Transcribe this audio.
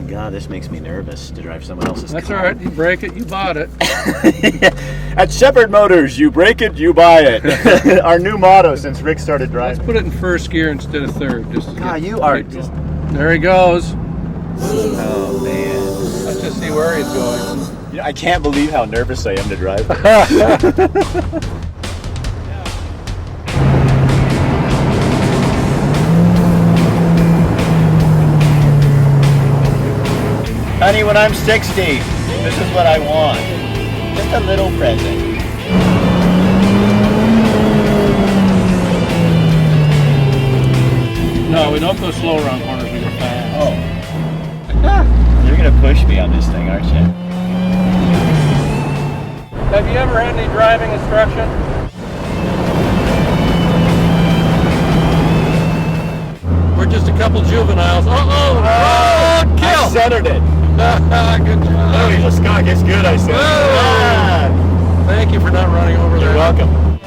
God, this makes me nervous to drive someone else's car. That's all right. You break it, you bought it. At Sheppard Motors, you break it, you buy it. Our new motto since Rick started driving. Let's put it in first gear instead of third. Just to God, get, you are get just... going. There he goes. Oh, man. Let's just see where he's going. You know, I can't believe how nervous I am to drive. Honey, when I'm 60, this is what I want. Just a little present. No, we don't go slow around corners, we go fast. Oh. You're going to push me on this thing, aren't you? Have you ever had any driving instruction? We're just a couple juveniles. Uh-oh! Oh, kill! I centered it. Good job. Oh, Scott gets good, I said. Thank you for not running over there. You're welcome.